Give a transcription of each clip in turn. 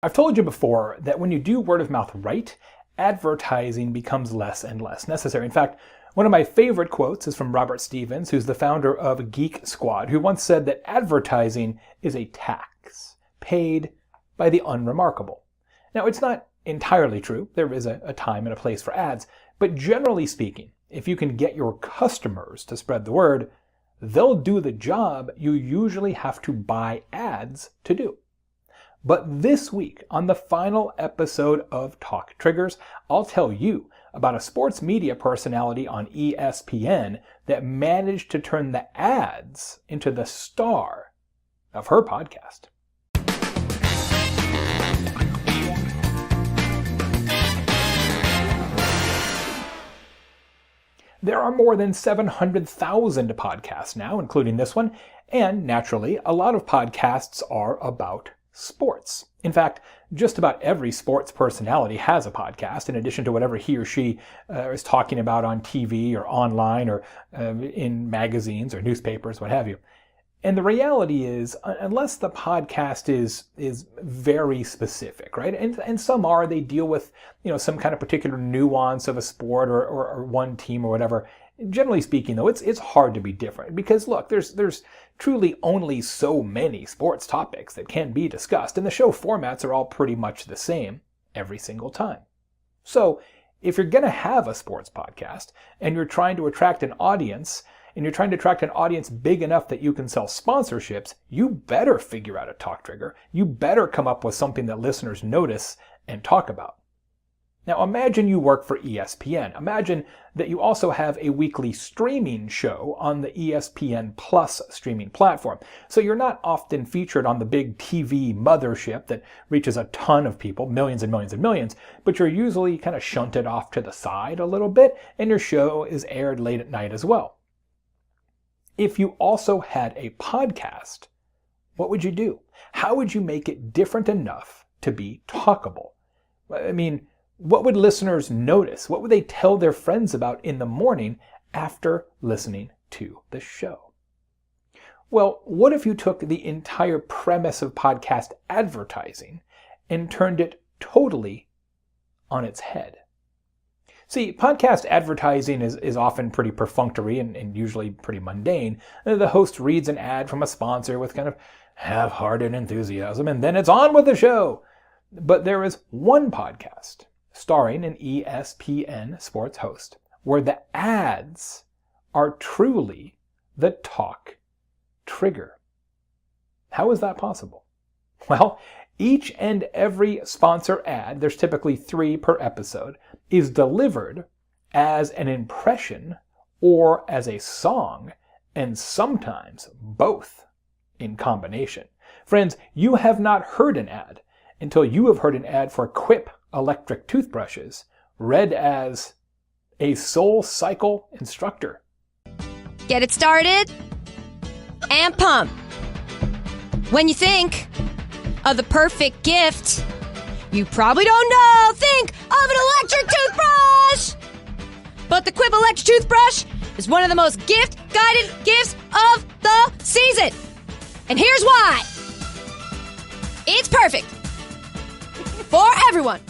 I've told you before that when you do word of mouth right, advertising becomes less and less necessary. In fact, one of my favorite quotes is from Robert Stevens, who's the founder of Geek Squad, who once said that advertising is a tax paid by the unremarkable. Now, it's not entirely true. There is a time and a place for ads, but generally speaking, if you can get your customers to spread the word, they'll do the job you usually have to buy ads to do. But this week, on the final episode of Talk Triggers, I'll tell you about a sports media personality on ESPN that managed to turn the ads into the star of her podcast. There are more than 700,000 podcasts now, including this one, and naturally, a lot of podcasts are about sports. In fact, just about every sports personality has a podcast, in addition to whatever he or she is talking about on TV or online or in magazines or newspapers, what have you. And the reality is, unless the podcast is very specific, right? And some are, they deal with, some kind of particular nuance of a sport or one team or whatever. Generally speaking, though, it's hard to be different because, look, there's truly only so many sports topics that can be discussed, and the show formats are all pretty much the same every single time. So, if you're going to have a sports podcast and you're trying to attract an audience, and you're trying to attract an audience big enough that you can sell sponsorships, you better figure out a talk trigger. You better come up with something that listeners notice and talk about. Now imagine you work for ESPN. Imagine that you also have a weekly streaming show on the ESPN Plus streaming platform. So you're not often featured on the big TV mothership that reaches a ton of people, millions and millions and millions, but you're usually kind of shunted off to the side a little bit, and your show is aired late at night as well. If you also had a podcast, what would you do? How would you make it different enough to be talkable? I mean, what would listeners notice? What would they tell their friends about in the morning after listening to the show? Well, what if you took the entire premise of podcast advertising and turned it totally on its head? See, podcast advertising is often pretty perfunctory and usually pretty mundane. The host reads an ad from a sponsor with kind of half-hearted enthusiasm, and then it's on with the show. But there is one podcast starring an ESPN sports host where the ads are truly the talk trigger. How is that possible? Well, each and every sponsor ad, there's typically 3 per episode, is delivered as an impression or as a song, and sometimes both in combination. Friends, you have not heard an ad until you have heard an ad for Quip electric toothbrushes read as a Soul Cycle instructor. Get it started and pump. When you think of the perfect gift, you probably don't know. Think of an electric toothbrush! But the Quip electric toothbrush is one of the most gift-guided gifts of the season. And here's why. It's perfect for everyone.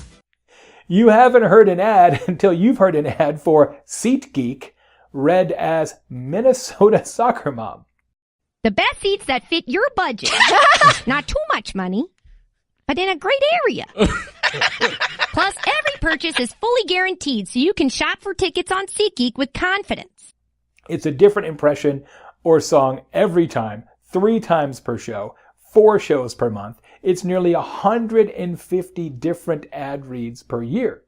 You haven't heard an ad until you've heard an ad for SeatGeek read as Minnesota Soccer Mom. The best seats that fit your budget. Not too much money, but in a great area. Plus, every purchase is fully guaranteed, so you can shop for tickets on SeatGeek with confidence. It's a different impression or song every time, 3 times per show, 4 shows per month. It's nearly 150 different ad reads per year.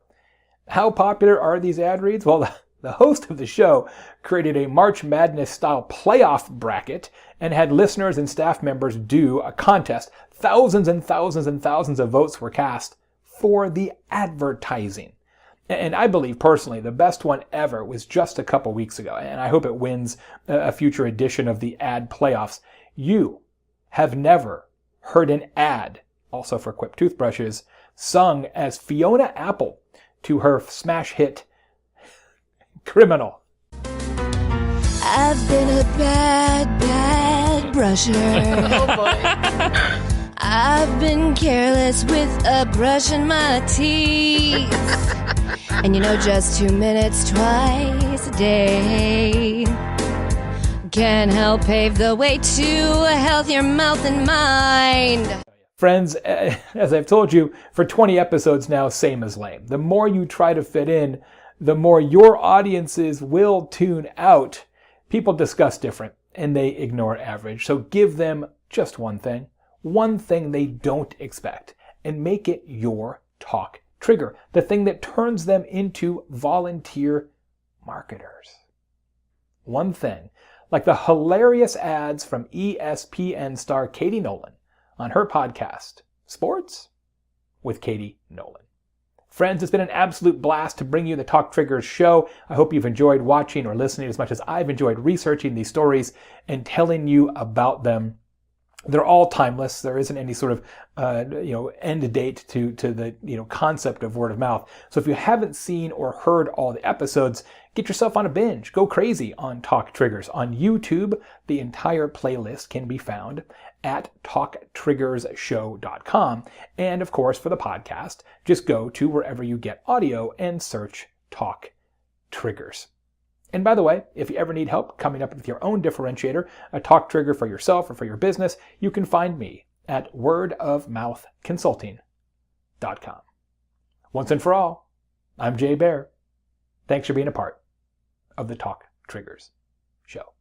How popular are these ad reads? Well, the host of the show created a March Madness-style playoff bracket and had listeners and staff members do a contest. Thousands and thousands and thousands of votes were cast for the advertising. And I believe, personally, the best one ever was just a couple weeks ago, and I hope it wins a future edition of the ad playoffs. You have never heard an ad, also for Quip toothbrushes, sung as Fiona Apple to her smash hit, Criminal. I've been a bad brusher. Oh boy. I've been careless with brushing my teeth. And just 2 minutes twice a day can help pave the way to a healthier mouth and mind. Friends, as I've told you, for 20 episodes now, same as lame. The more you try to fit in, the more your audiences will tune out. People discuss different, and they ignore average. So give them just one thing they don't expect, and make it your talk trigger, the thing that turns them into volunteer marketers. One thing, like the hilarious ads from ESPN star Katie Nolan on her podcast, Sports with Katie Nolan. Friends, it's been an absolute blast to bring you the Talk Triggers show. I hope you've enjoyed watching or listening as much as I've enjoyed researching these stories and telling you about them. They're all timeless. There isn't any sort of end date to the concept of word of mouth. So if you haven't seen or heard all the episodes, get yourself on a binge. Go crazy on Talk Triggers. On YouTube, the entire playlist can be found at talktriggershow.com. And of course, for the podcast, just go to wherever you get audio and search Talk Triggers. And by the way, if you ever need help coming up with your own differentiator, a talk trigger for yourself or for your business, you can find me at wordofmouthconsulting.com. Once and for all, I'm Jay Baer. Thanks for being a part of the Talk Triggers show.